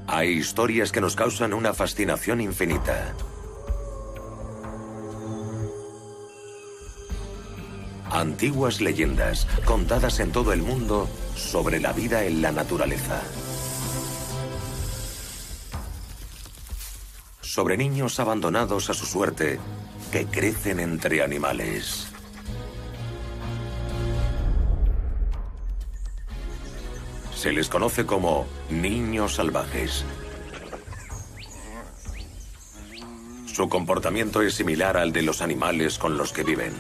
Hay historias que nos causan una fascinación infinita. Antiguas leyendas contadas en todo el mundo sobre la vida en la naturaleza. Sobre niños abandonados a su suerte que crecen entre animales. Se les conoce como niños salvajes. Su comportamiento es similar al de los animales con los que viven.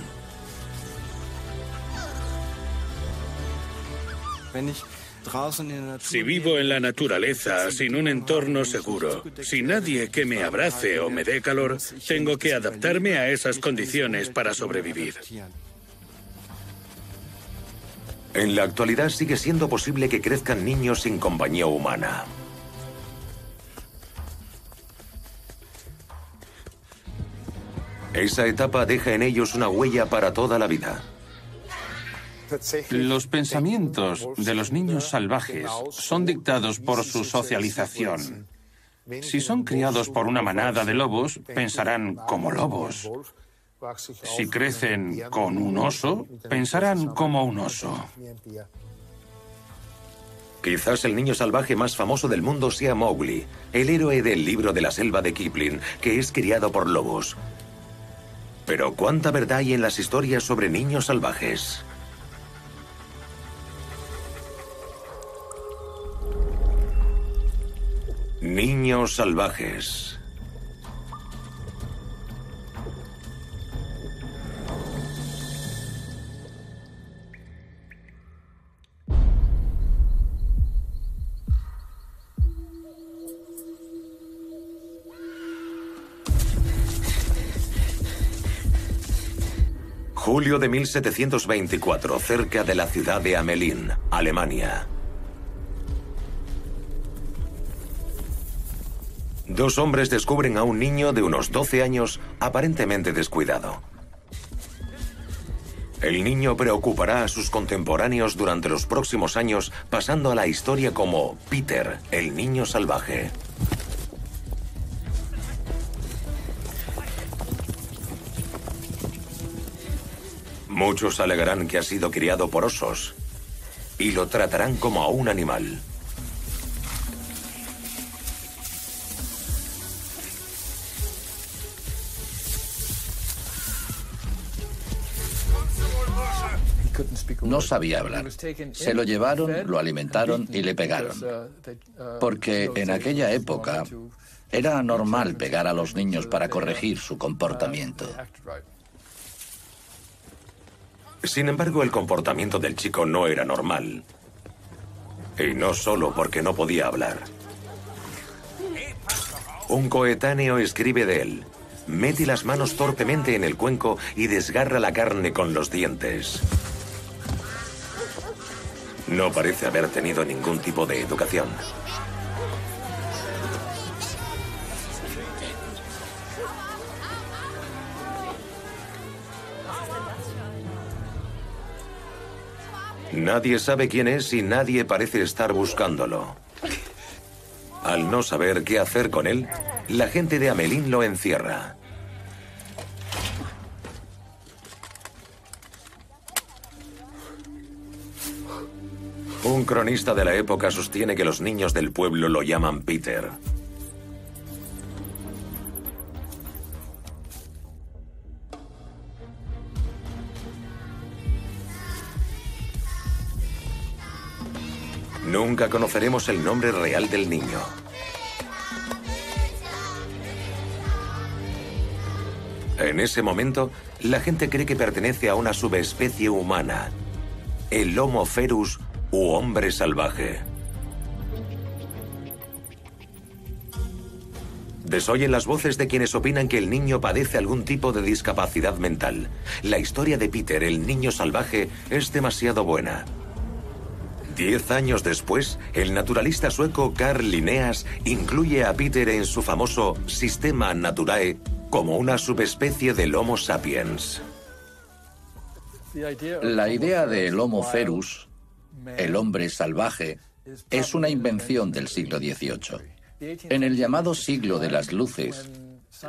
Si vivo en la naturaleza, sin un entorno seguro, sin nadie que me abrace o me dé calor, tengo que adaptarme a esas condiciones para sobrevivir. En la actualidad sigue siendo posible que crezcan niños sin compañía humana. Esa etapa deja en ellos una huella para toda la vida. Los pensamientos de los niños salvajes son dictados por su socialización. Si son criados por una manada de lobos, pensarán como lobos. Si crecen con un oso, pensarán como un oso. Quizás el niño salvaje más famoso del mundo sea Mowgli, el héroe del libro de la selva de Kipling, que es criado por lobos. Pero ¿cuánta verdad hay en las historias sobre niños salvajes? Niños salvajes. Julio de 1724, cerca de la ciudad de Hamelin, Alemania. Dos hombres descubren a un niño de unos 12 años aparentemente descuidado. El niño preocupará a sus contemporáneos durante los próximos años, pasando a la historia como Peter, el niño salvaje. Muchos alegarán que ha sido criado por osos y lo tratarán como a un animal. No sabía hablar. Se lo llevaron, lo alimentaron y le pegaron. Porque en aquella época era normal pegar a los niños para corregir su comportamiento. Sin embargo, el comportamiento del chico no era normal. Y no solo porque no podía hablar. Un coetáneo escribe de él: mete las manos torpemente en el cuenco y desgarra la carne con los dientes. No parece haber tenido ningún tipo de educación. Nadie sabe quién es y nadie parece estar buscándolo. Al no saber qué hacer con él, la gente de Hamelin lo encierra. Un cronista de la época sostiene que los niños del pueblo lo llaman Peter. Nunca conoceremos el nombre real del niño. En ese momento, la gente cree que pertenece a una subespecie humana, el Homo ferus u hombre salvaje. Desoyen las voces de quienes opinan que el niño padece algún tipo de discapacidad mental. La historia de Peter, el niño salvaje, es demasiado buena. 10 años después, el naturalista sueco Carl Linnaeus incluye a Peter en su famoso Systema Naturae como una subespecie del Homo sapiens. La idea del Homo ferus, el hombre salvaje, es una invención del siglo XVIII. En el llamado siglo de las luces,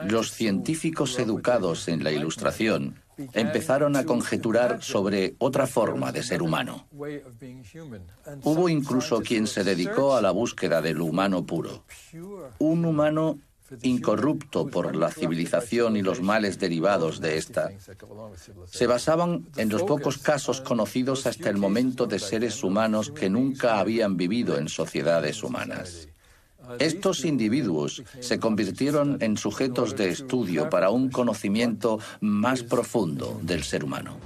los científicos educados en la Ilustración empezaron a conjeturar sobre otra forma de ser humano. Hubo incluso quien se dedicó a la búsqueda del humano puro, un humano incorrupto por la civilización y los males derivados de esta. Se basaban en los pocos casos conocidos hasta el momento de seres humanos que nunca habían vivido en sociedades humanas. Estos individuos se convirtieron en sujetos de estudio para un conocimiento más profundo del ser humano.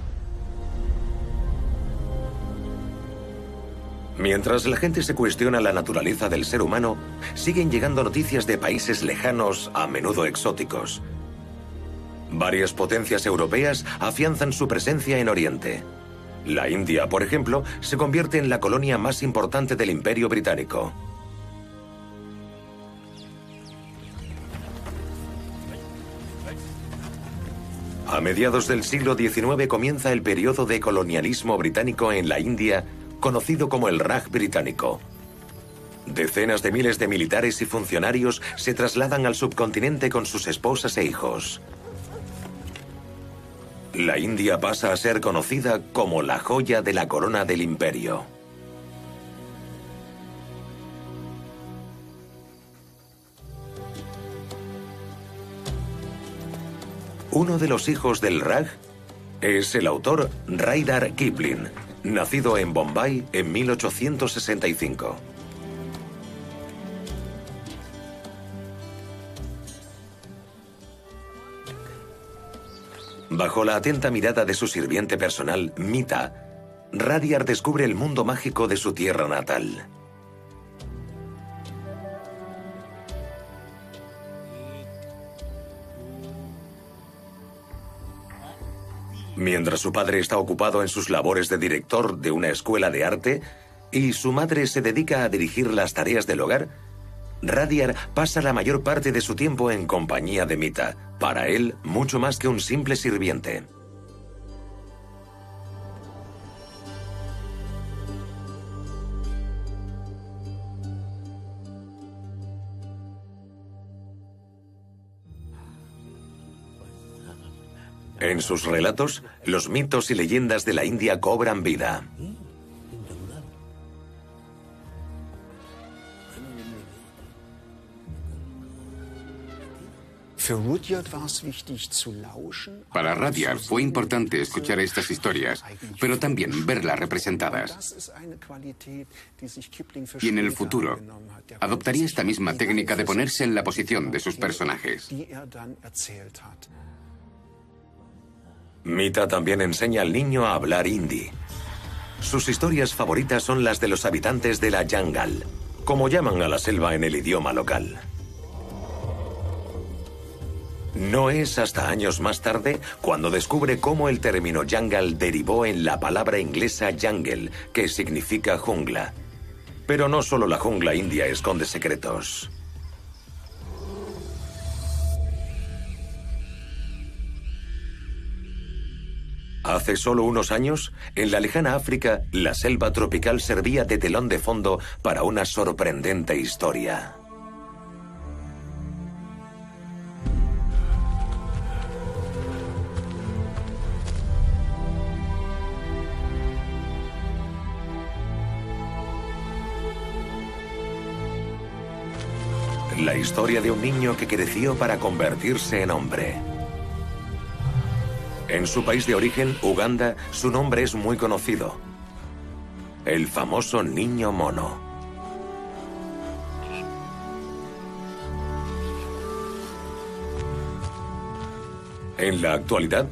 Mientras la gente se cuestiona la naturaleza del ser humano, siguen llegando noticias de países lejanos, a menudo exóticos. Varias potencias europeas afianzan su presencia en Oriente. La India, por ejemplo, se convierte en la colonia más importante del Imperio Británico. A mediados del siglo XIX comienza el periodo de colonialismo británico en la India, conocido como el Raj británico. Decenas de miles de militares y funcionarios se trasladan al subcontinente con sus esposas e hijos. La India pasa a ser conocida como la joya de la corona del imperio. Uno de los hijos del Raj es el autor Rudyard Kipling, nacido en Bombay en 1865. Bajo la atenta mirada de su sirviente personal, Mita, Rudyard descubre el mundo mágico de su tierra natal. Mientras su padre está ocupado en sus labores de director de una escuela de arte y su madre se dedica a dirigir las tareas del hogar, Rudyard pasa la mayor parte de su tiempo en compañía de Mita, para él mucho más que un simple sirviente. En sus relatos, los mitos y leyendas de la India cobran vida. Para Rudyard fue importante escuchar estas historias, pero también verlas representadas. Y en el futuro, adoptaría esta misma técnica de ponerse en la posición de sus personajes. Mita también enseña al niño a hablar hindi. Sus historias favoritas son las de los habitantes de la jungle, como llaman a la selva en el idioma local. No es hasta años más tarde cuando descubre cómo el término jungle derivó en la palabra inglesa jungle, que significa jungla. Pero no solo la jungla india esconde secretos. Hace solo unos años, en la lejana África, la selva tropical servía de telón de fondo para una sorprendente historia. La historia de un niño que creció para convertirse en hombre. En su país de origen, Uganda, su nombre es muy conocido: el famoso niño mono. En la actualidad,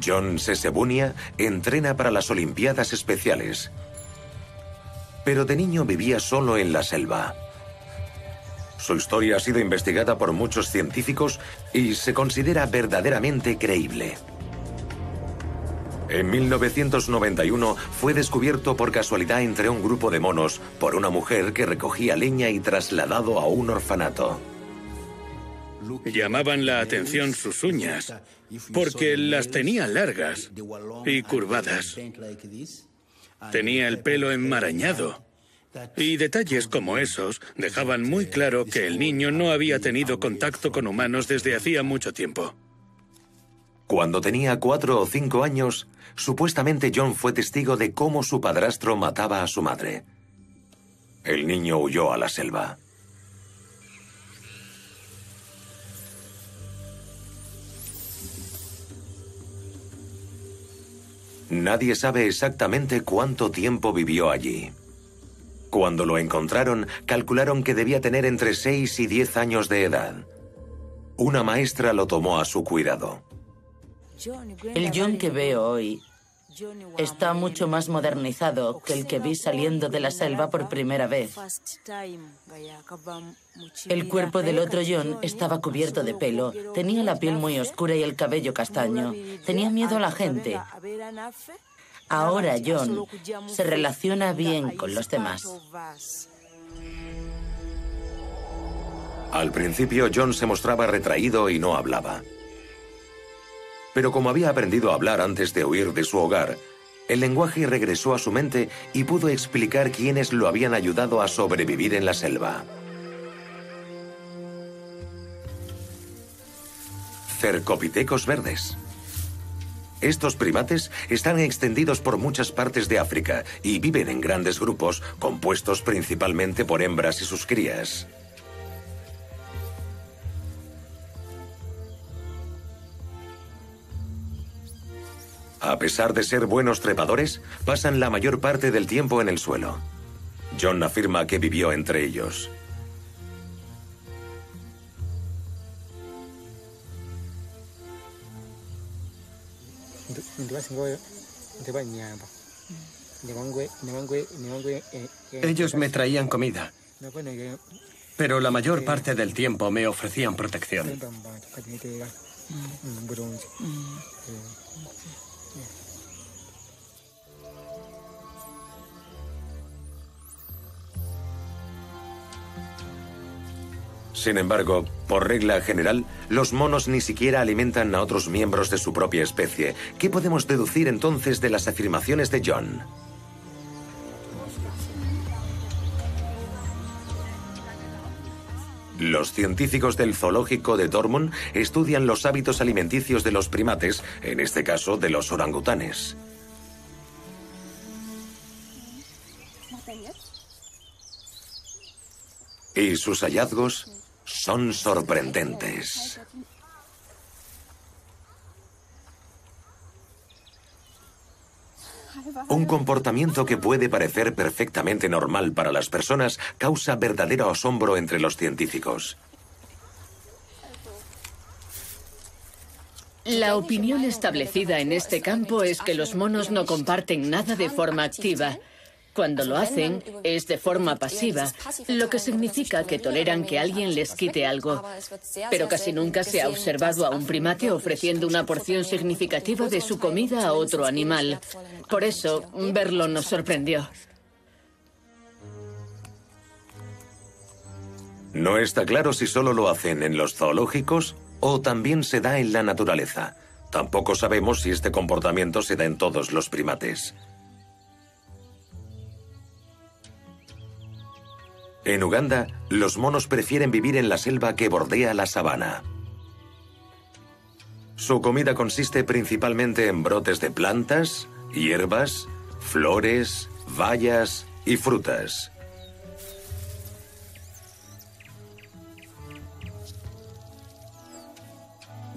John Sesebunia entrena para las Olimpiadas Especiales. Pero de niño vivía solo en la selva. Su historia ha sido investigada por muchos científicos y se considera verdaderamente creíble. En 1991 fue descubierto por casualidad entre un grupo de monos por una mujer que recogía leña y trasladado a un orfanato. Llamaban la atención sus uñas, porque las tenía largas y curvadas. Tenía el pelo enmarañado Y detalles como esos dejaban muy claro que el niño no había tenido contacto con humanos desde hacía mucho tiempo. Cuando tenía 4 o 5 años, supuestamente John fue testigo de cómo su padrastro mataba a su madre. El niño huyó a la selva. Nadie sabe exactamente cuánto tiempo vivió allí. Cuando lo encontraron, calcularon que debía tener entre 6 y 10 años de edad. Una maestra lo tomó a su cuidado. El John que veo hoy está mucho más modernizado que el que vi saliendo de la selva por primera vez. El cuerpo del otro John estaba cubierto de pelo, tenía la piel muy oscura y el cabello castaño. Tenía miedo a la gente. Ahora John se relaciona bien con los demás. Al principio, John se mostraba retraído y no hablaba. Pero como había aprendido a hablar antes de huir de su hogar, el lenguaje regresó a su mente y pudo explicar quiénes lo habían ayudado a sobrevivir en la selva. Cercopithecos verdes. Estos primates están extendidos por muchas partes de África y viven en grandes grupos compuestos principalmente por hembras y sus crías. A pesar de ser buenos trepadores, pasan la mayor parte del tiempo en el suelo. John afirma que vivió entre ellos. Ellos me traían comida, pero la mayor parte del tiempo me ofrecían protección. Sin embargo, por regla general, los monos ni siquiera alimentan a otros miembros de su propia especie. ¿Qué podemos deducir entonces de las afirmaciones de John? Los científicos del zoológico de Dortmund estudian los hábitos alimenticios de los primates, en este caso de los orangutanes. Y sus hallazgos son sorprendentes. Un comportamiento que puede parecer perfectamente normal para las personas causa verdadero asombro entre los científicos. La opinión establecida en este campo es que los monos no comparten nada de forma activa. Cuando lo hacen, es de forma pasiva, lo que significa que toleran que alguien les quite algo. Pero casi nunca se ha observado a un primate ofreciendo una porción significativa de su comida a otro animal. Por eso, verlo nos sorprendió. No está claro si solo lo hacen en los zoológicos o también se da en la naturaleza. Tampoco sabemos si este comportamiento se da en todos los primates. En Uganda, los monos prefieren vivir en la selva que bordea la sabana. Su comida consiste principalmente en brotes de plantas, hierbas, flores, bayas y frutas.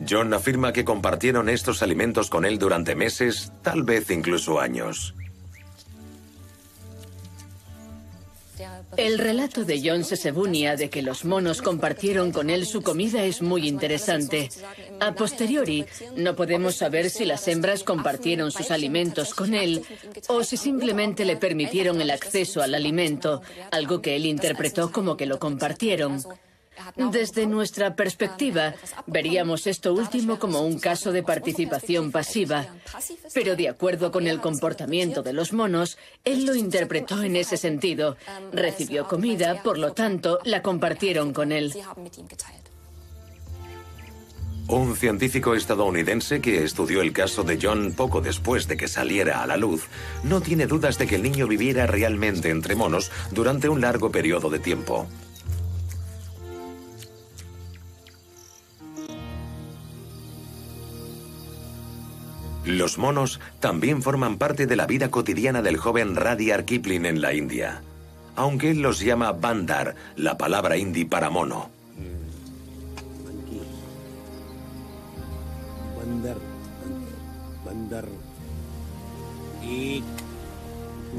John afirma que compartieron estos alimentos con él durante meses, tal vez incluso años. El relato de John Sesebunia de que los monos compartieron con él su comida es muy interesante. A posteriori, no podemos saber si las hembras compartieron sus alimentos con él o si simplemente le permitieron el acceso al alimento, algo que él interpretó como que lo compartieron. Desde nuestra perspectiva, veríamos esto último como un caso de participación pasiva, pero de acuerdo con el comportamiento de los monos, él lo interpretó en ese sentido. Recibió comida, por lo tanto, la compartieron con él. Un científico estadounidense que estudió el caso de John poco después de que saliera a la luz, no tiene dudas de que el niño viviera realmente entre monos durante un largo periodo de tiempo. Los monos también forman parte de la vida cotidiana del joven Rudyard Kipling en la India, aunque él los llama bandar, la palabra hindi para mono.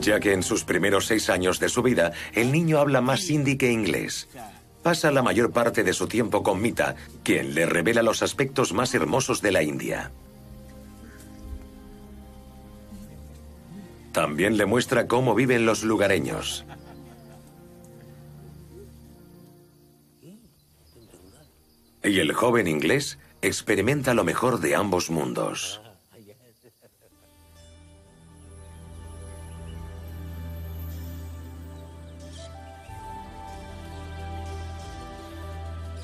Ya que en sus primeros 6 años de su vida, el niño habla más hindi que inglés. Pasa la mayor parte de su tiempo con Mita, quien le revela los aspectos más hermosos de la India. También le muestra cómo viven los lugareños. Y el joven inglés experimenta lo mejor de ambos mundos.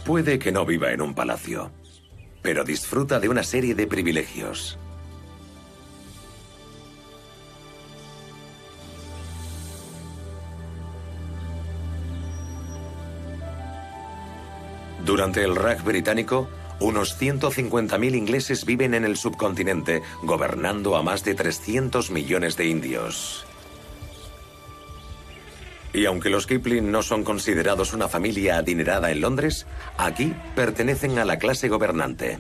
Puede que no viva en un palacio, pero disfruta de una serie de privilegios. Durante el Raj británico, unos 150.000 ingleses viven en el subcontinente, gobernando a más de 300 millones de indios. Y aunque los Kipling no son considerados una familia adinerada en Londres, aquí pertenecen a la clase gobernante.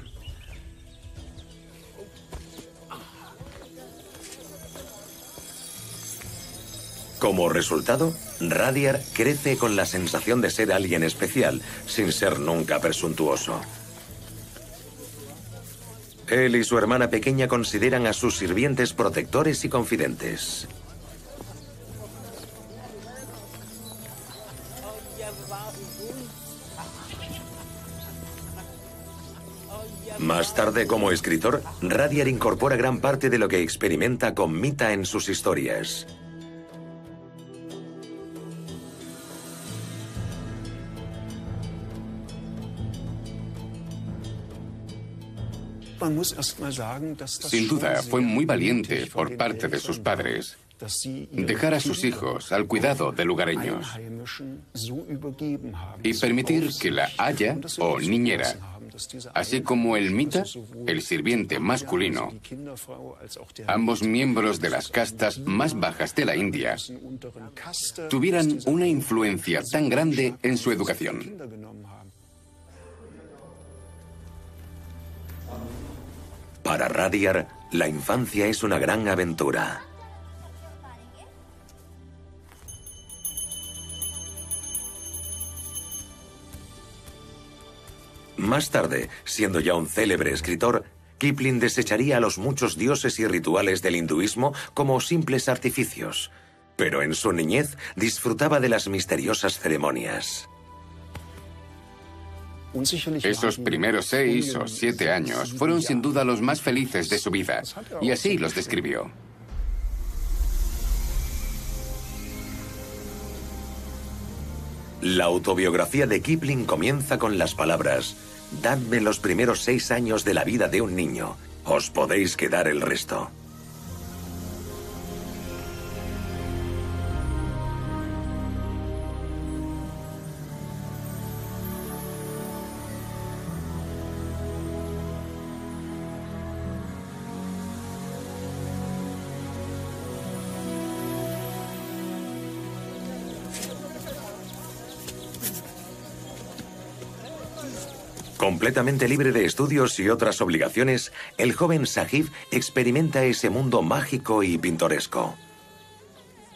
Como resultado, Rudyard crece con la sensación de ser alguien especial, sin ser nunca presuntuoso. Él y su hermana pequeña consideran a sus sirvientes protectores y confidentes. Más tarde, como escritor, Rudyard incorpora gran parte de lo que experimenta con Mita en sus historias. Sin duda, fue muy valiente por parte de sus padres dejar a sus hijos al cuidado de lugareños y permitir que la aya o niñera, así como el mita, el sirviente masculino, ambos miembros de las castas más bajas de la India, tuvieran una influencia tan grande en su educación. Para Rudyard, la infancia es una gran aventura. Más tarde, siendo ya un célebre escritor, Kipling desecharía a los muchos dioses y rituales del hinduismo como simples artificios, pero en su niñez disfrutaba de las misteriosas ceremonias. Esos primeros 6 o 7 años fueron sin duda los más felices de su vida, y así los describió. La autobiografía de Kipling comienza con las palabras: «Dadme los primeros 6 años de la vida de un niño, os podéis quedar el resto». Completamente libre de estudios y otras obligaciones, el joven Sahib experimenta ese mundo mágico y pintoresco.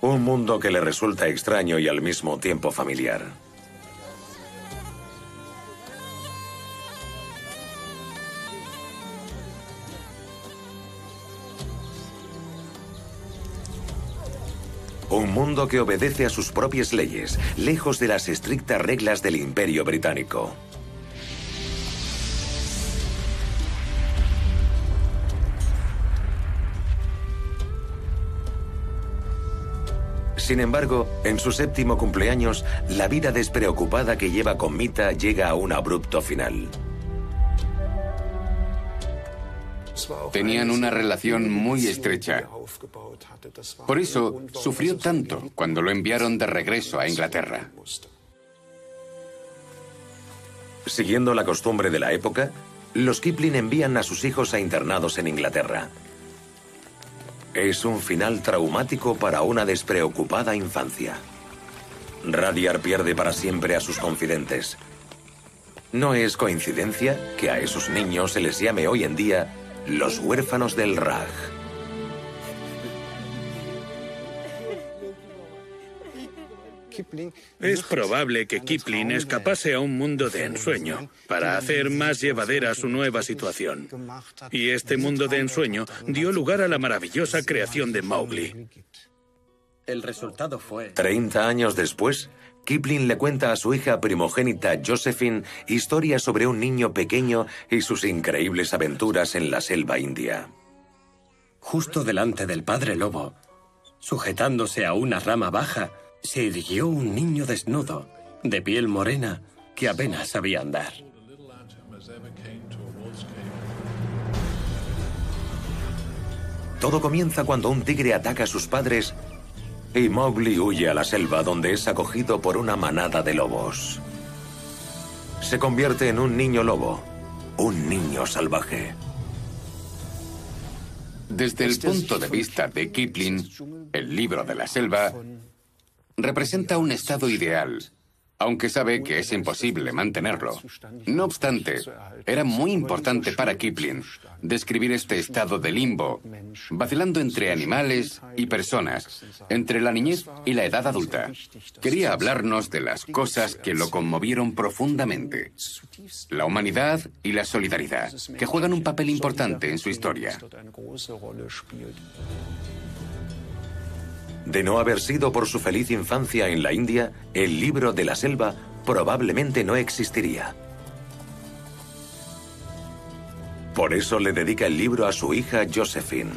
Un mundo que le resulta extraño y al mismo tiempo familiar. Un mundo que obedece a sus propias leyes, lejos de las estrictas reglas del Imperio Británico. Sin embargo, en su 7º cumpleaños, la vida despreocupada que lleva con Mita llega a un abrupto final. Tenían una relación muy estrecha. Por eso sufrió tanto cuando lo enviaron de regreso a Inglaterra. Siguiendo la costumbre de la época, los Kipling envían a sus hijos a internados en Inglaterra. Es un final traumático para una despreocupada infancia. Rudyard pierde para siempre a sus confidentes. No es coincidencia que a esos niños se les llame hoy en día los huérfanos del Raj. Es probable que Kipling escapase a un mundo de ensueño para hacer más llevadera su nueva situación. Y este mundo de ensueño dio lugar a la maravillosa creación de Mowgli. El resultado fue... 30 años después, Kipling le cuenta a su hija primogénita Josephine historias sobre un niño pequeño y sus increíbles aventuras en la selva india. Justo delante del padre lobo, sujetándose a una rama baja, se irguió un niño desnudo, de piel morena, que apenas sabía andar. Todo comienza cuando un tigre ataca a sus padres y Mowgli huye a la selva, donde es acogido por una manada de lobos. Se convierte en un niño lobo, un niño salvaje. Desde el punto de vista de Kipling, el libro de la selva representa un estado ideal, aunque sabe que es imposible mantenerlo. No obstante, era muy importante para Kipling describir este estado de limbo, vacilando entre animales y personas, entre la niñez y la edad adulta. Quería hablarnos de las cosas que lo conmovieron profundamente: la humanidad y la solidaridad, que juegan un papel importante en su historia. De no haber sido por su feliz infancia en la India, el libro de la selva probablemente no existiría. Por eso le dedica el libro a su hija Josephine.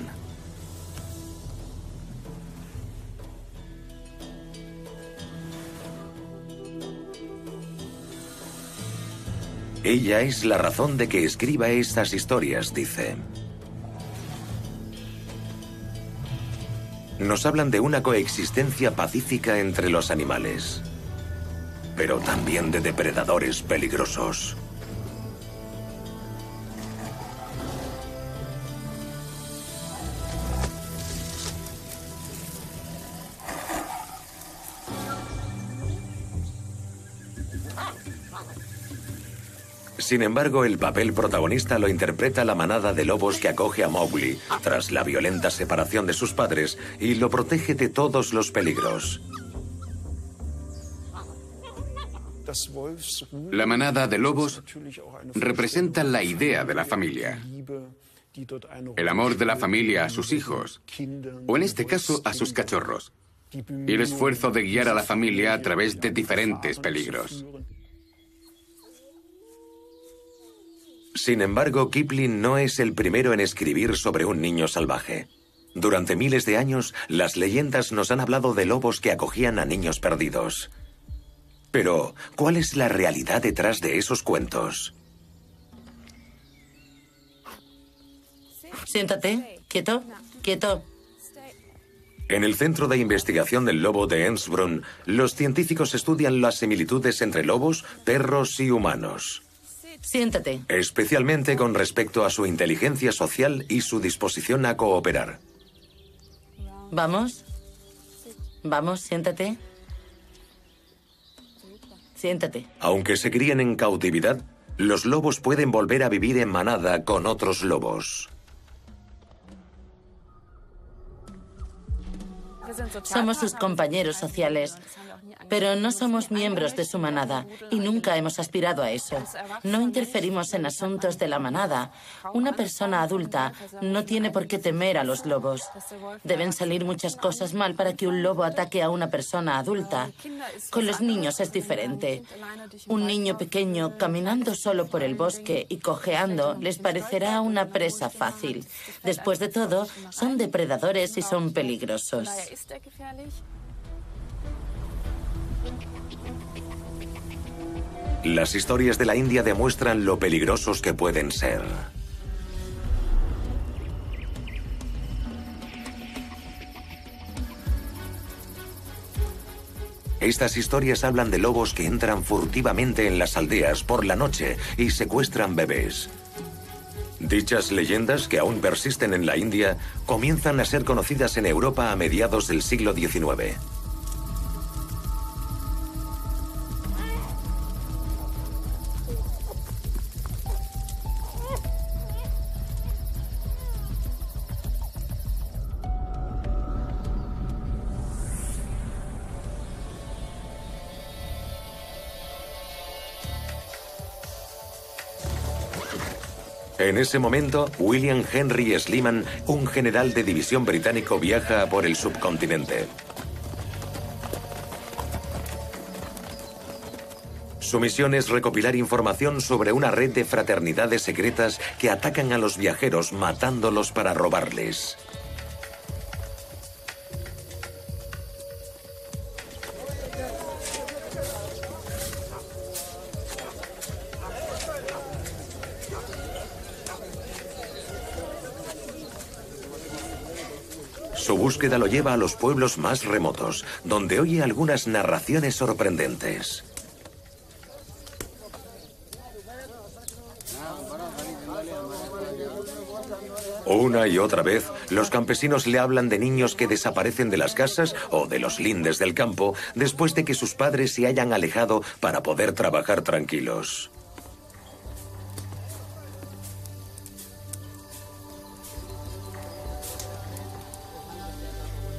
Ella es la razón de que escriba estas historias, dice. Nos hablan de una coexistencia pacífica entre los animales, pero también de depredadores peligrosos. Sin embargo, el papel protagonista lo interpreta la manada de lobos que acoge a Mowgli tras la violenta separación de sus padres y lo protege de todos los peligros. La manada de lobos representa la idea de la familia. El amor de la familia a sus hijos, o en este caso a sus cachorros, y el esfuerzo de guiar a la familia a través de diferentes peligros. Sin embargo, Kipling no es el primero en escribir sobre un niño salvaje. Durante miles de años, las leyendas nos han hablado de lobos que acogían a niños perdidos. Pero, ¿cuál es la realidad detrás de esos cuentos? Siéntate. Quieto. Quieto. En el Centro de Investigación del Lobo de Ensbrunn, los científicos estudian las similitudes entre lobos, perros y humanos. Siéntate. Especialmente con respecto a su inteligencia social y su disposición a cooperar. Vamos. Vamos, siéntate. Siéntate. Aunque se críen en cautividad, los lobos pueden volver a vivir en manada con otros lobos. Somos sus compañeros sociales, pero no somos miembros de su manada y nunca hemos aspirado a eso. No interferimos en asuntos de la manada. Una persona adulta no tiene por qué temer a los lobos. Deben salir muchas cosas mal para que un lobo ataque a una persona adulta. Con los niños es diferente. Un niño pequeño caminando solo por el bosque y cojeando les parecerá una presa fácil. Después de todo, son depredadores y son peligrosos. Las historias de la India demuestran lo peligrosos que pueden ser. Estas historias hablan de lobos que entran furtivamente en las aldeas por la noche y secuestran bebés. Dichas leyendas, que aún persisten en la India, comienzan a ser conocidas en Europa a mediados del siglo XIX. En ese momento, William Henry Sleeman, un general de división británico, viaja por el subcontinente. Su misión es recopilar información sobre una red de fraternidades secretas que atacan a los viajeros matándolos para robarles. Su búsqueda lo lleva a los pueblos más remotos, donde oye algunas narraciones sorprendentes. Una y otra vez, los campesinos le hablan de niños que desaparecen de las casas o de los lindes del campo después de que sus padres se hayan alejado para poder trabajar tranquilos.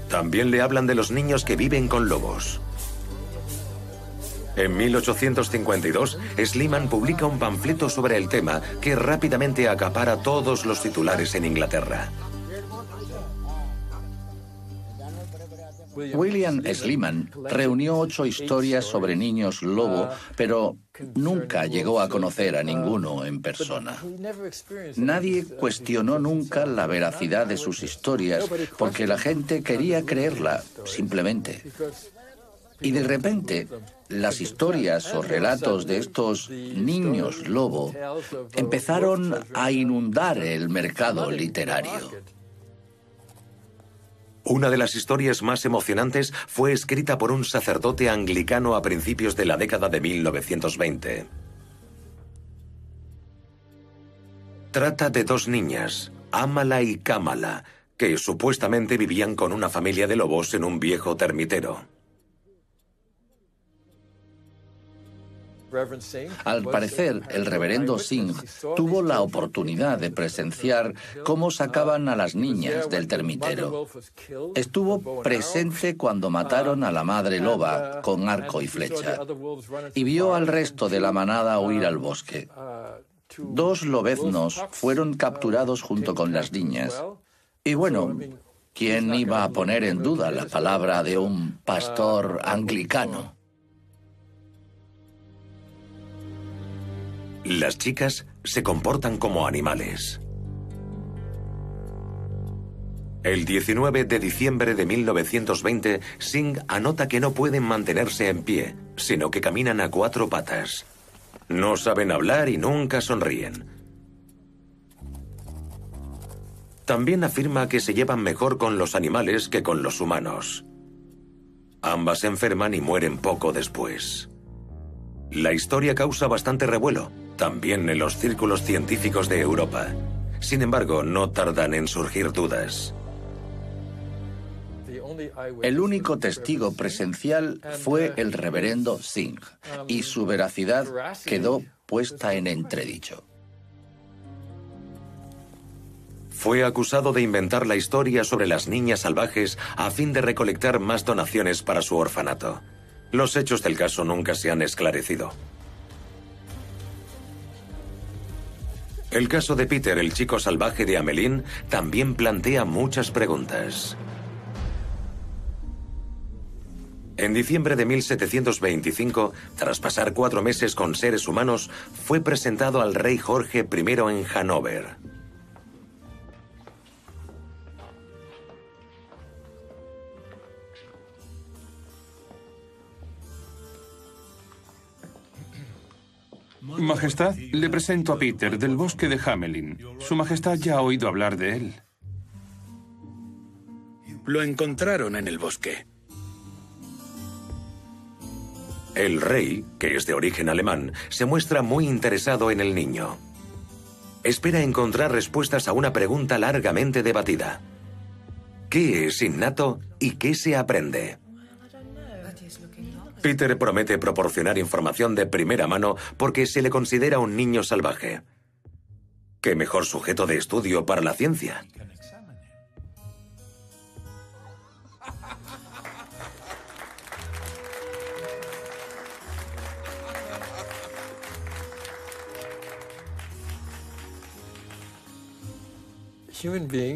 También le hablan de los niños que viven con lobos. En 1852, Sleeman publica un panfleto sobre el tema que rápidamente acapara todos los titulares en Inglaterra. William Sleeman reunió 8 historias sobre niños lobo, pero nunca llegó a conocer a ninguno en persona. Nadie cuestionó nunca la veracidad de sus historias porque la gente quería creerla, simplemente. Y de repente, las historias o relatos de estos niños lobo empezaron a inundar el mercado literario. Una de las historias más emocionantes fue escrita por un sacerdote anglicano a principios de la década de 1920. Trata de 2 niñas, Amala y Kamala, que supuestamente vivían con una familia de lobos en un viejo termitero. Al parecer, el reverendo Singh tuvo la oportunidad de presenciar cómo sacaban a las niñas del termitero. Estuvo presente cuando mataron a la madre loba con arco y flecha y vio al resto de la manada huir al bosque. 2 lobeznos fueron capturados junto con las niñas. Y bueno, ¿quién iba a poner en duda la palabra de un pastor anglicano? Las chicas se comportan como animales. El 19 de diciembre de 1920, Singh anota que no pueden mantenerse en pie, sino que caminan a 4 patas. No saben hablar y nunca sonríen. También afirma que se llevan mejor con los animales que con los humanos. Ambas se enferman y mueren poco después. La historia causa bastante revuelo, también en los círculos científicos de Europa. Sin embargo, no tardan en surgir dudas. El único testigo presencial fue el reverendo Singh, y su veracidad quedó puesta en entredicho. Fue acusado de inventar la historia sobre las niñas salvajes a fin de recolectar más donaciones para su orfanato. Los hechos del caso nunca se han esclarecido. El caso de Peter, el chico salvaje de Hamelin, también plantea muchas preguntas. En diciembre de 1725, tras pasar 4 meses con seres humanos, fue presentado al rey Jorge I en Hannover. Majestad, le presento a Peter, del bosque de Hamelin. Su Majestad ya ha oído hablar de él. Lo encontraron en el bosque. El rey, que es de origen alemán, se muestra muy interesado en el niño. Espera encontrar respuestas a una pregunta largamente debatida. ¿Qué es innato y qué se aprende? Peter promete proporcionar información de primera mano porque se le considera un niño salvaje. ¿Qué mejor sujeto de estudio para la ciencia?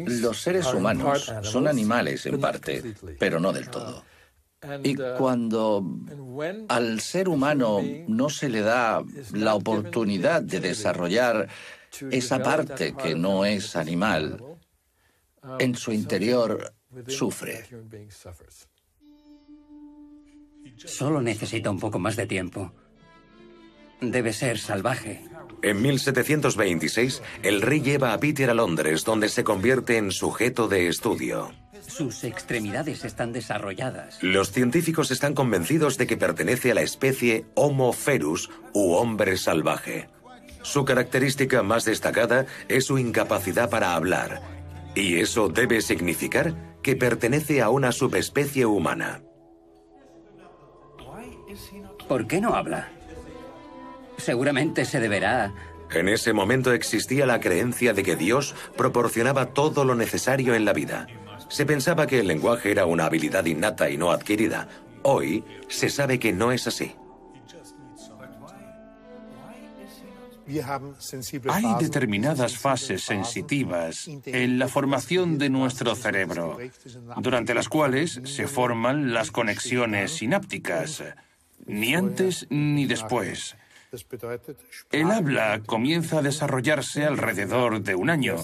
Los seres humanos son animales en parte, pero no del todo. Y cuando al ser humano no se le da la oportunidad de desarrollar esa parte que no es animal, en su interior sufre. Solo necesita un poco más de tiempo. Debe ser salvaje. En 1726, el rey lleva a Peter a Londres, donde se convierte en sujeto de estudio. Sus extremidades están desarrolladas. Los científicos están convencidos de que pertenece a la especie Homo ferus, u hombre salvaje. Su característica más destacada es su incapacidad para hablar, y eso debe significar que pertenece a una subespecie humana. ¿Por qué no habla? Seguramente se deberá... En ese momento existía la creencia de que Dios proporcionaba todo lo necesario en la vida. Se pensaba que el lenguaje era una habilidad innata y no adquirida. Hoy se sabe que no es así. Hay determinadas fases sensitivas en la formación de nuestro cerebro, durante las cuales se forman las conexiones sinápticas, ni antes ni después. El habla comienza a desarrollarse alrededor de un año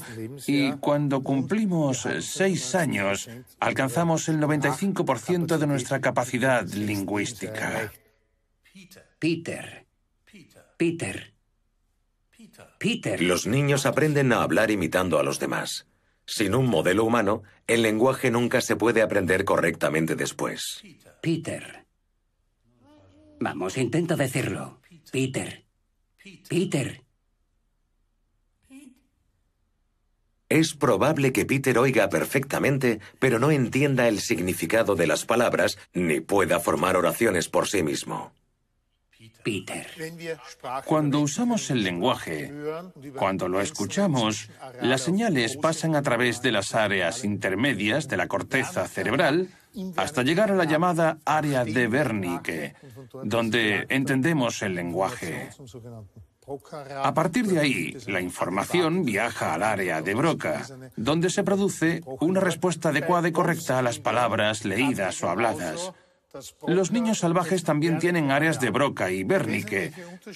y cuando cumplimos 6 años alcanzamos el 95% de nuestra capacidad lingüística. Peter. Los niños aprenden a hablar imitando a los demás. Sin un modelo humano, el lenguaje nunca se puede aprender correctamente después. Peter. Vamos, intenta decirlo. Peter. Es probable que Peter oiga perfectamente, pero no entienda el significado de las palabras ni pueda formar oraciones por sí mismo. Peter. Cuando usamos el lenguaje, cuando lo escuchamos, las señales pasan a través de las áreas intermedias de la corteza cerebral hasta llegar a la llamada área de Wernicke, donde entendemos el lenguaje. A partir de ahí, la información viaja al área de Broca, donde se produce una respuesta adecuada y correcta a las palabras leídas o habladas. Los niños salvajes también tienen áreas de Broca y Wernicke.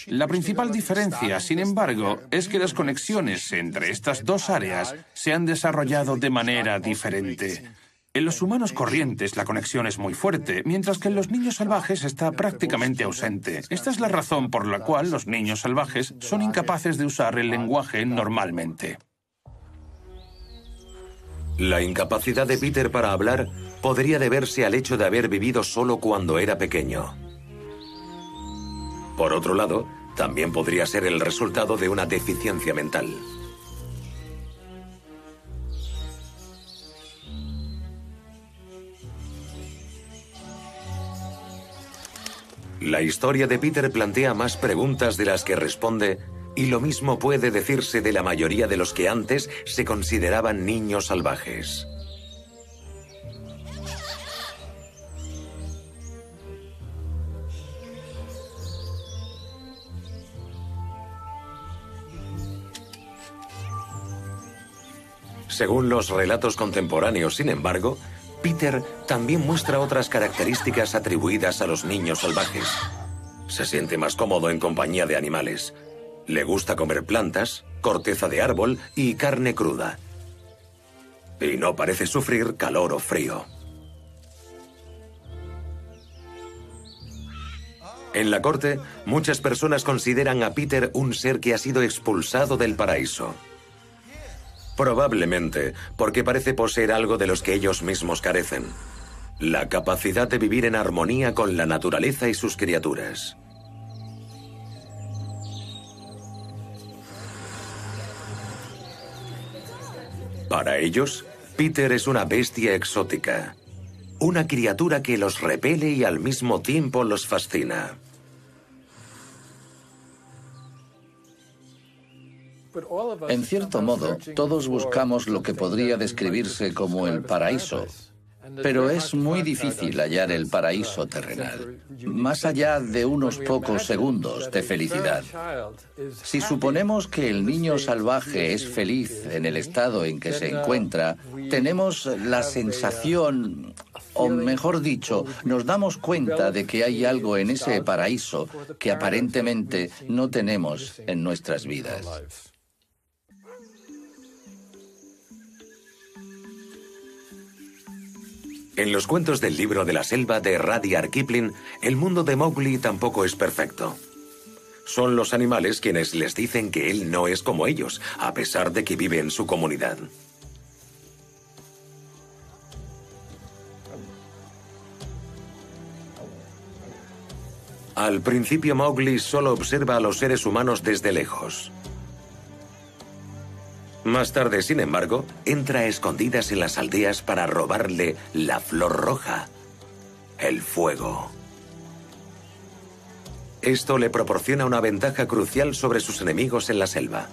La principal diferencia, sin embargo, es que las conexiones entre estas dos áreas se han desarrollado de manera diferente. En los humanos corrientes la conexión es muy fuerte, mientras que en los niños salvajes está prácticamente ausente. Esta es la razón por la cual los niños salvajes son incapaces de usar el lenguaje normalmente. La incapacidad de Peter para hablar podría deberse al hecho de haber vivido solo cuando era pequeño. Por otro lado, también podría ser el resultado de una deficiencia mental. La historia de Peter plantea más preguntas de las que responde, y lo mismo puede decirse de la mayoría de los que antes se consideraban niños salvajes. Según los relatos contemporáneos, sin embargo, Peter también muestra otras características atribuidas a los niños salvajes. Se siente más cómodo en compañía de animales. Le gusta comer plantas, corteza de árbol y carne cruda. Y no parece sufrir calor o frío. En la corte, muchas personas consideran a Peter un ser que ha sido expulsado del paraíso. Probablemente porque parece poseer algo de los que ellos mismos carecen. la capacidad de vivir en armonía con la naturaleza y sus criaturas. Para ellos, Peter es una bestia exótica, una criatura que los repele y al mismo tiempo los fascina. En cierto modo, todos buscamos lo que podría describirse como el paraíso, pero es muy difícil hallar el paraíso terrenal, más allá de unos pocos segundos de felicidad. Si suponemos que el niño salvaje es feliz en el estado en que se encuentra, tenemos la sensación, o mejor dicho, nos damos cuenta de que hay algo en ese paraíso que aparentemente no tenemos en nuestras vidas. En los cuentos del libro de la selva de Rudyard Kipling, el mundo de Mowgli tampoco es perfecto. Son los animales quienes les dicen que él no es como ellos, a pesar de que vive en su comunidad. Al principio, Mowgli solo observa a los seres humanos desde lejos. Más tarde, sin embargo, entra a escondidas en las aldeas para robarle la flor roja, el fuego. Esto le proporciona una ventaja crucial sobre sus enemigos en la selva.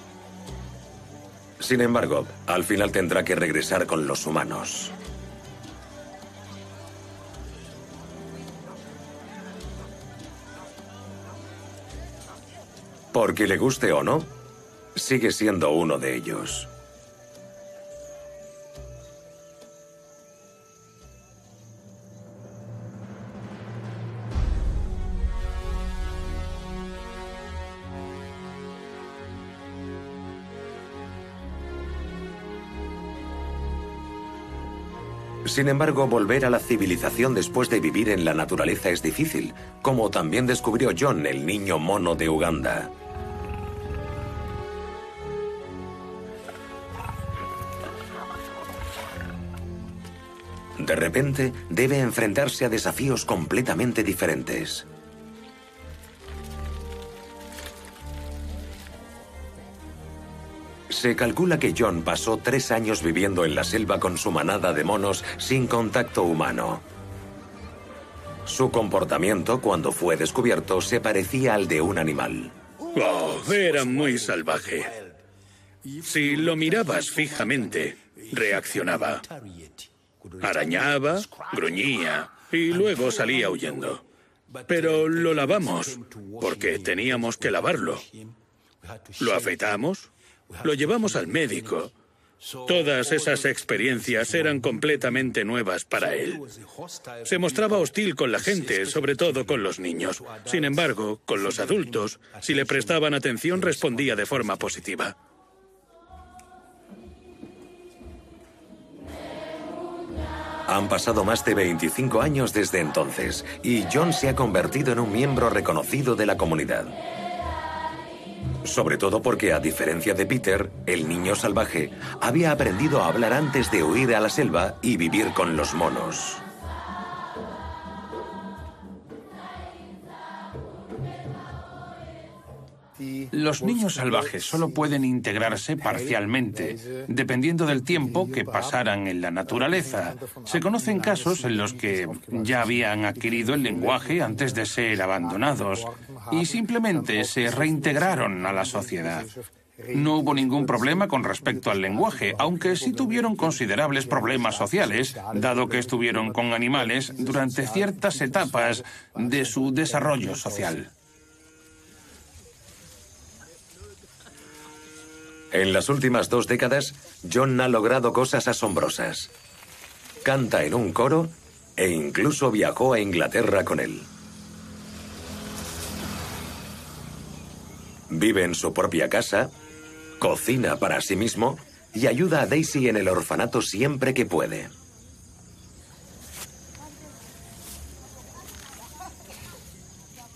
Sin embargo, al final tendrá que regresar con los humanos. Porque le guste o no, sigue siendo uno de ellos. Sin embargo, volver a la civilización después de vivir en la naturaleza es difícil, como también descubrió John, el niño mono de Uganda. De repente, debe enfrentarse a desafíos completamente diferentes. Se calcula que John pasó 3 años viviendo en la selva con su manada de monos sin contacto humano. Su comportamiento, cuando fue descubierto, se parecía al de un animal. Oh, era muy salvaje. Si lo mirabas fijamente, reaccionaba. Arañaba, gruñía y luego salía huyendo. Pero lo lavamos, porque teníamos que lavarlo. Lo afeitamos, lo llevamos al médico. Todas esas experiencias eran completamente nuevas para él. Se mostraba hostil con la gente, sobre todo con los niños. Sin embargo, con los adultos, si le prestaban atención, respondía de forma positiva. Han pasado más de 25 años desde entonces, y John se ha convertido en un miembro reconocido de la comunidad. Sobre todo porque, a diferencia de Peter, el niño salvaje había aprendido a hablar antes de huir a la selva y vivir con los monos. Los niños salvajes solo pueden integrarse parcialmente, dependiendo del tiempo que pasaran en la naturaleza. Se conocen casos en los que ya habían adquirido el lenguaje antes de ser abandonados y simplemente se reintegraron a la sociedad. No hubo ningún problema con respecto al lenguaje, aunque sí tuvieron considerables problemas sociales, dado que estuvieron con animales durante ciertas etapas de su desarrollo social. En las últimas 2 décadas, John ha logrado cosas asombrosas. Canta en un coro e incluso viajó a Inglaterra con él. Vive en su propia casa, cocina para sí mismo y ayuda a Daisy en el orfanato siempre que puede.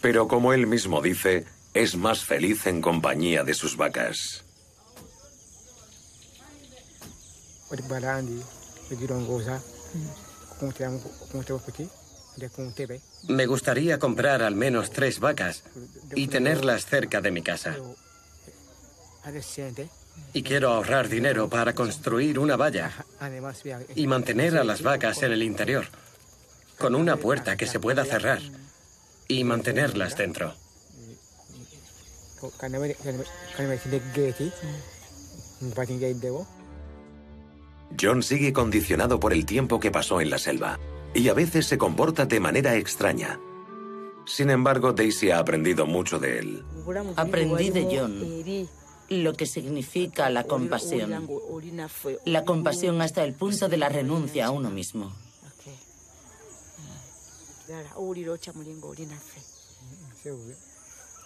Pero como él mismo dice, es más feliz en compañía de sus vacas. Me gustaría comprar al menos 3 vacas y tenerlas cerca de mi casa. Y quiero ahorrar dinero para construir una valla y mantener a las vacas en el interior, con una puerta que se pueda cerrar y mantenerlas dentro. John sigue condicionado por el tiempo que pasó en la selva y a veces se comporta de manera extraña. Sin embargo, Daisy ha aprendido mucho de él. Aprendí de John lo que significa la compasión. La compasión hasta el punto de la renuncia a uno mismo.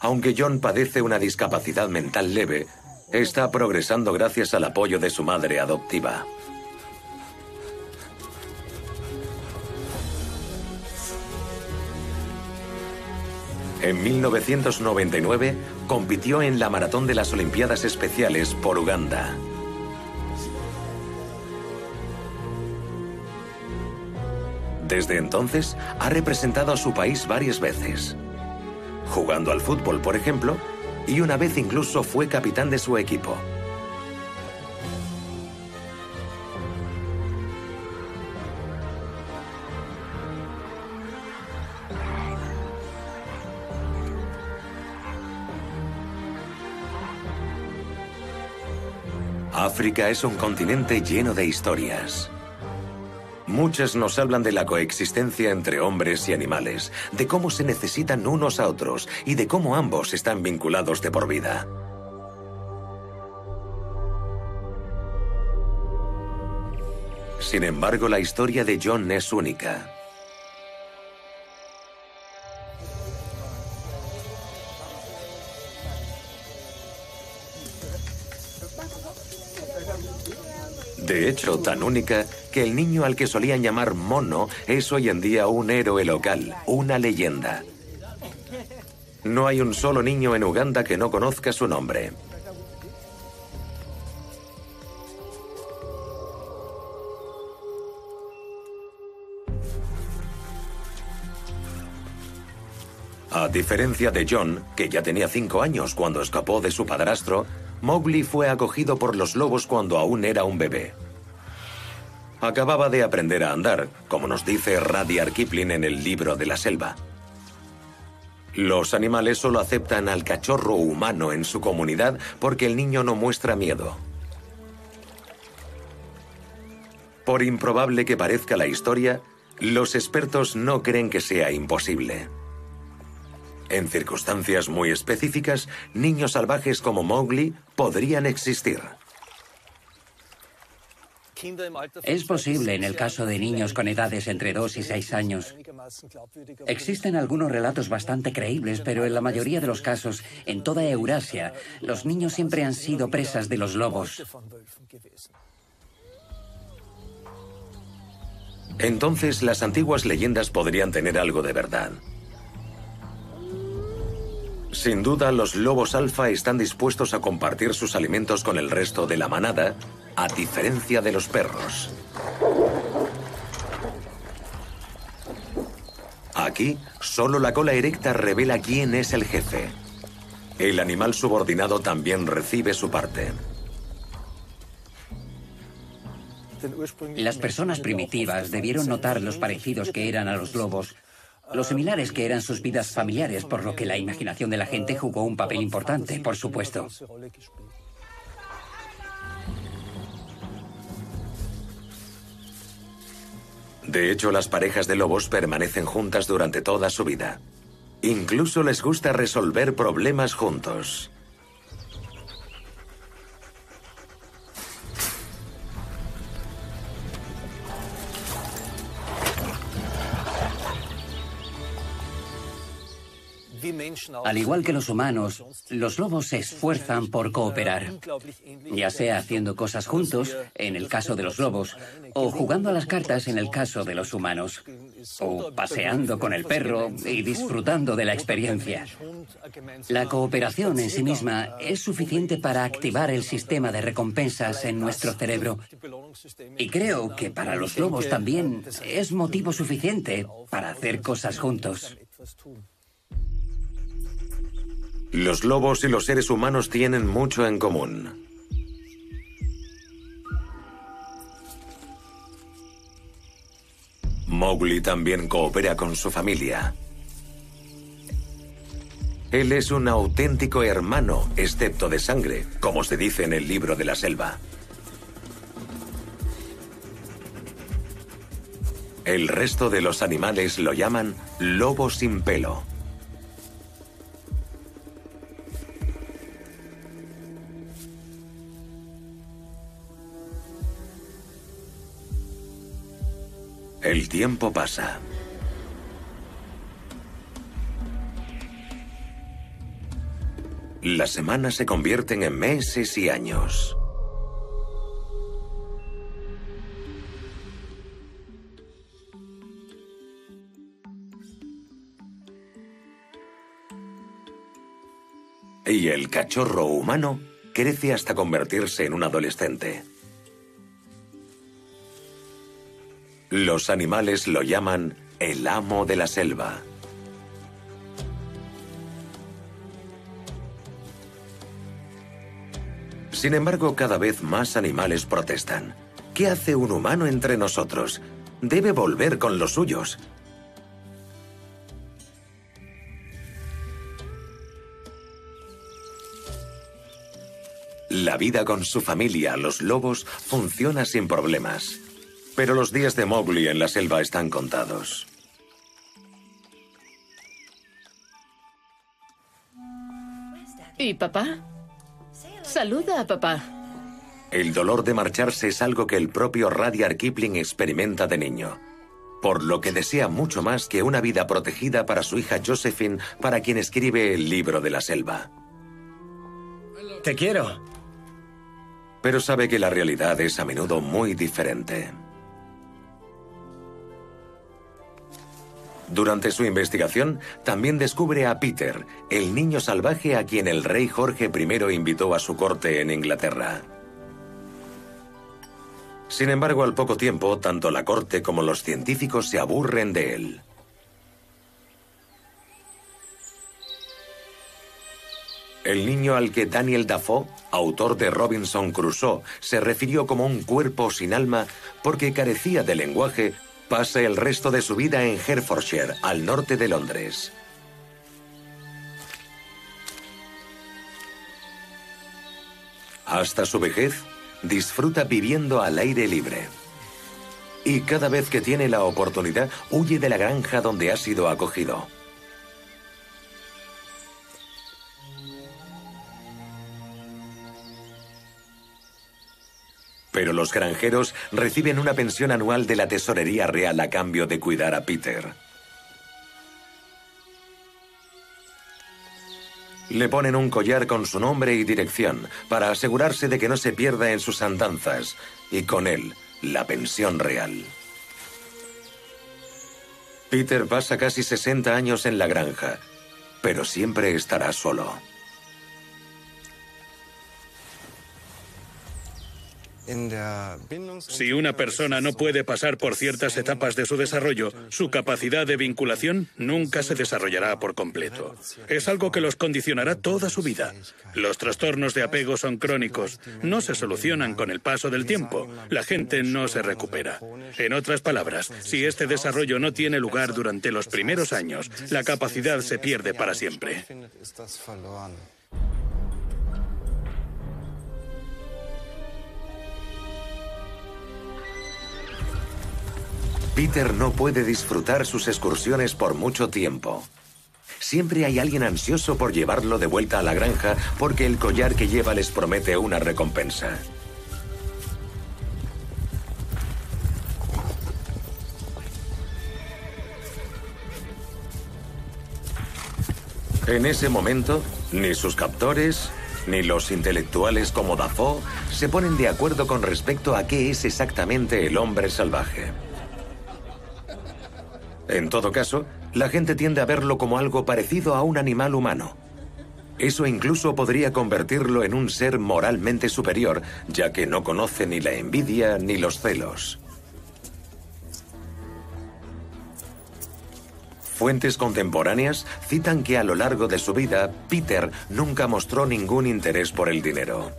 Aunque John padece una discapacidad mental leve, está progresando gracias al apoyo de su madre adoptiva. En 1999 compitió en la maratón de las Olimpiadas Especiales por Uganda. Desde entonces ha representado a su país varias veces, jugando al fútbol, por ejemplo, y una vez incluso fue capitán de su equipo. África es un continente lleno de historias. Muchas nos hablan de la coexistencia entre hombres y animales, de cómo se necesitan unos a otros y de cómo ambos están vinculados de por vida. Sin embargo, la historia de John es única. De hecho, tan única que el niño al que solían llamar Mono es hoy en día un héroe local, una leyenda. No hay un solo niño en Uganda que no conozca su nombre. A diferencia de John, que ya tenía 5 años cuando escapó de su padrastro, Mowgli fue acogido por los lobos cuando aún era un bebé. Acababa de aprender a andar, como nos dice Rudyard Kipling en el libro de la selva. Los animales solo aceptan al cachorro humano en su comunidad porque el niño no muestra miedo. Por improbable que parezca la historia, los expertos no creen que sea imposible. En circunstancias muy específicas, niños salvajes como Mowgli podrían existir. Es posible en el caso de niños con edades entre 2 y 6 años. Existen algunos relatos bastante creíbles, pero en la mayoría de los casos, en toda Eurasia, los niños siempre han sido presas de los lobos. Entonces, las antiguas leyendas podrían tener algo de verdad. Sin duda, los lobos alfa están dispuestos a compartir sus alimentos con el resto de la manada, a diferencia de los perros. Aquí, solo la cola erecta revela quién es el jefe. El animal subordinado también recibe su parte. Las personas primitivas debieron notar los parecidos que eran a los lobos, lo similares que eran sus vidas familiares, por lo que la imaginación de la gente jugó un papel importante, por supuesto. De hecho, las parejas de lobos permanecen juntas durante toda su vida. Incluso les gusta resolver problemas juntos. Al igual que los humanos, los lobos se esfuerzan por cooperar, ya sea haciendo cosas juntos, en el caso de los lobos, o jugando a las cartas en el caso de los humanos, o paseando con el perro y disfrutando de la experiencia. La cooperación en sí misma es suficiente para activar el sistema de recompensas en nuestro cerebro. Y creo que para los lobos también es motivo suficiente para hacer cosas juntos. Los lobos y los seres humanos tienen mucho en común. Mowgli también coopera con su familia. Él es un auténtico hermano, excepto de sangre, como se dice en el libro de la selva. El resto de los animales lo llaman lobo sin pelo. El tiempo pasa. Las semanas se convierten en meses y años. Y el cachorro humano crece hasta convertirse en un adolescente. Los animales lo llaman el amo de la selva. Sin embargo, cada vez más animales protestan. ¿Qué hace un humano entre nosotros? Debe volver con los suyos. La vida con su familia, los lobos, funciona sin problemas. Pero los días de Mowgli en la selva están contados. ¿Y papá? Saluda a papá. El dolor de marcharse es algo que el propio Rudyard Kipling experimenta de niño, por lo que desea mucho más que una vida protegida para su hija Josephine, para quien escribe el libro de la selva. Te quiero. Pero sabe que la realidad es a menudo muy diferente. Durante su investigación, también descubre a Peter, el niño salvaje a quien el rey Jorge I invitó a su corte en Inglaterra. Sin embargo, al poco tiempo, tanto la corte como los científicos se aburren de él. El niño al que Daniel Dafoe, autor de Robinson Crusoe, se refirió como un cuerpo sin alma porque carecía de lenguaje, pasa el resto de su vida en Hertfordshire, al norte de Londres. Hasta su vejez, disfruta viviendo al aire libre. Y cada vez que tiene la oportunidad, huye de la granja donde ha sido acogido. Pero los granjeros reciben una pensión anual de la tesorería real a cambio de cuidar a Peter. Le ponen un collar con su nombre y dirección para asegurarse de que no se pierda en sus andanzas, y con él, la pensión real. Peter pasa casi 60 años en la granja, pero siempre estará solo. Si una persona no puede pasar por ciertas etapas de su desarrollo, su capacidad de vinculación nunca se desarrollará por completo. Es algo que los condicionará toda su vida. Los trastornos de apego son crónicos, no se solucionan con el paso del tiempo. La gente no se recupera. En otras palabras, si este desarrollo no tiene lugar durante los primeros años, la capacidad se pierde para siempre. Peter no puede disfrutar sus excursiones por mucho tiempo. Siempre hay alguien ansioso por llevarlo de vuelta a la granja porque el collar que lleva les promete una recompensa. En ese momento, ni sus captores, ni los intelectuales como Dafoe se ponen de acuerdo con respecto a qué es exactamente el hombre salvaje. En todo caso, la gente tiende a verlo como algo parecido a un animal humano. Eso incluso podría convertirlo en un ser moralmente superior, ya que no conoce ni la envidia ni los celos. Fuentes contemporáneas citan que a lo largo de su vida, Peter nunca mostró ningún interés por el dinero.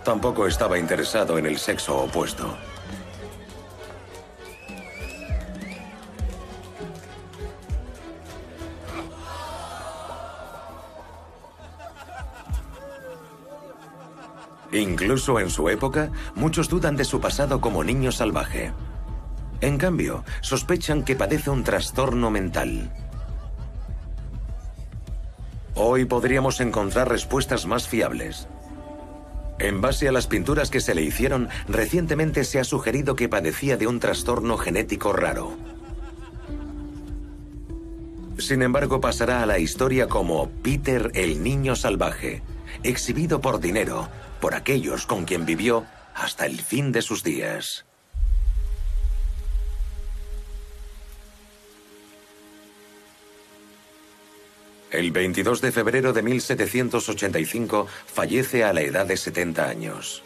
Tampoco estaba interesado en el sexo opuesto. Incluso en su época, muchos dudan de su pasado como niño salvaje. En cambio, sospechan que padece un trastorno mental. Hoy podríamos encontrar respuestas más fiables. En base a las pinturas que se le hicieron, recientemente se ha sugerido que padecía de un trastorno genético raro. Sin embargo, pasará a la historia como Peter el niño salvaje, exhibido por dinero, por aquellos con quien vivió hasta el fin de sus días. El 22 de febrero de 1785 fallece a la edad de 70 años.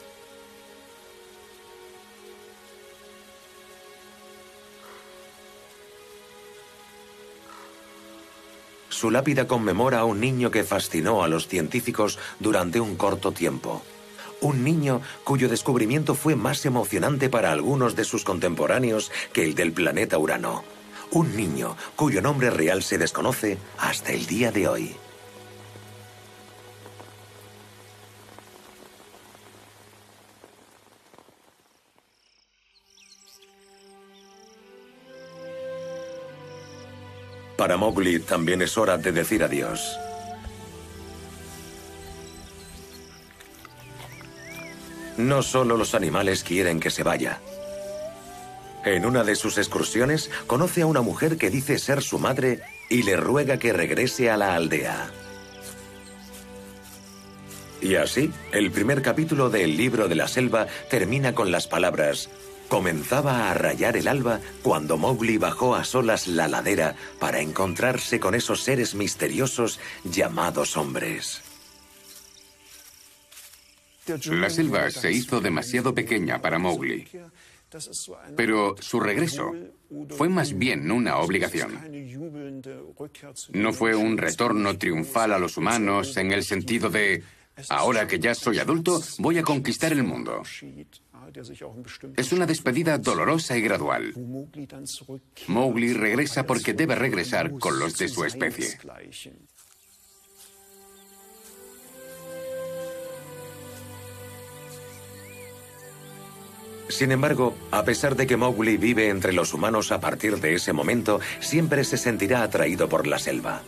Su lápida conmemora a un niño que fascinó a los científicos durante un corto tiempo. Un niño cuyo descubrimiento fue más emocionante para algunos de sus contemporáneos que el del planeta Urano. Un niño cuyo nombre real se desconoce hasta el día de hoy. Para Mowgli también es hora de decir adiós. No solo los animales quieren que se vaya. En una de sus excursiones, conoce a una mujer que dice ser su madre y le ruega que regrese a la aldea. Y así, el primer capítulo del Libro de la Selva termina con las palabras: comenzaba a rayar el alba cuando Mowgli bajó a solas la ladera para encontrarse con esos seres misteriosos llamados hombres. La selva se hizo demasiado pequeña para Mowgli, pero su regreso fue más bien una obligación. No fue un retorno triunfal a los humanos en el sentido de: ahora que ya soy adulto, voy a conquistar el mundo. Es una despedida dolorosa y gradual. Mowgli regresa porque debe regresar con los de su especie. Sin embargo, a pesar de que Mowgli vive entre los humanos a partir de ese momento, siempre se sentirá atraído por la selva.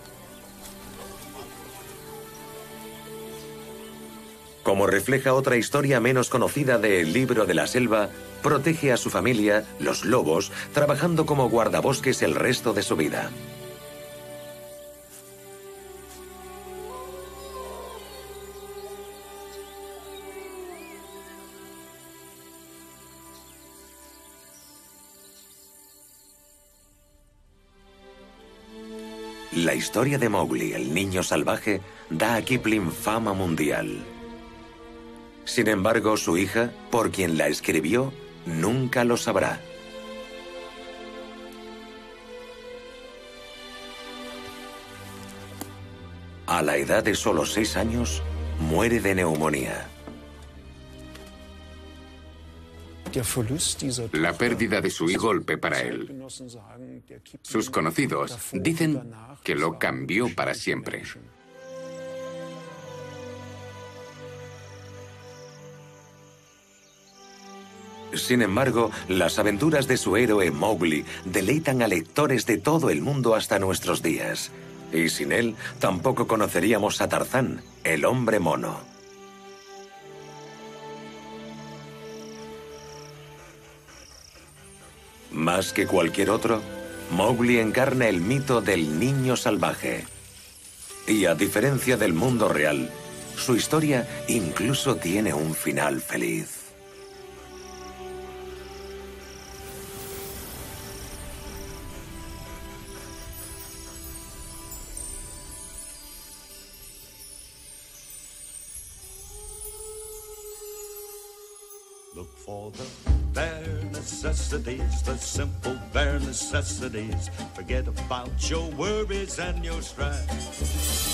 Como refleja otra historia menos conocida de El Libro de la Selva, protege a su familia, los lobos, trabajando como guardabosques el resto de su vida. La historia de Mowgli, el niño salvaje, da a Kipling fama mundial. Sin embargo, su hija, por quien la escribió, nunca lo sabrá. A la edad de solo 6 años, muere de neumonía. La pérdida de su hijo golpe para él. Sus conocidos dicen que lo cambió para siempre. Sin embargo, las aventuras de su héroe Mowgli deleitan a lectores de todo el mundo hasta nuestros días. Y sin él, tampoco conoceríamos a Tarzán, el hombre mono. Más que cualquier otro, Mowgli encarna el mito del niño salvaje. Y a diferencia del mundo real, su historia incluso tiene un final feliz. Look for the bare necessities, the simple bare necessities. Forget about your worries and your strife.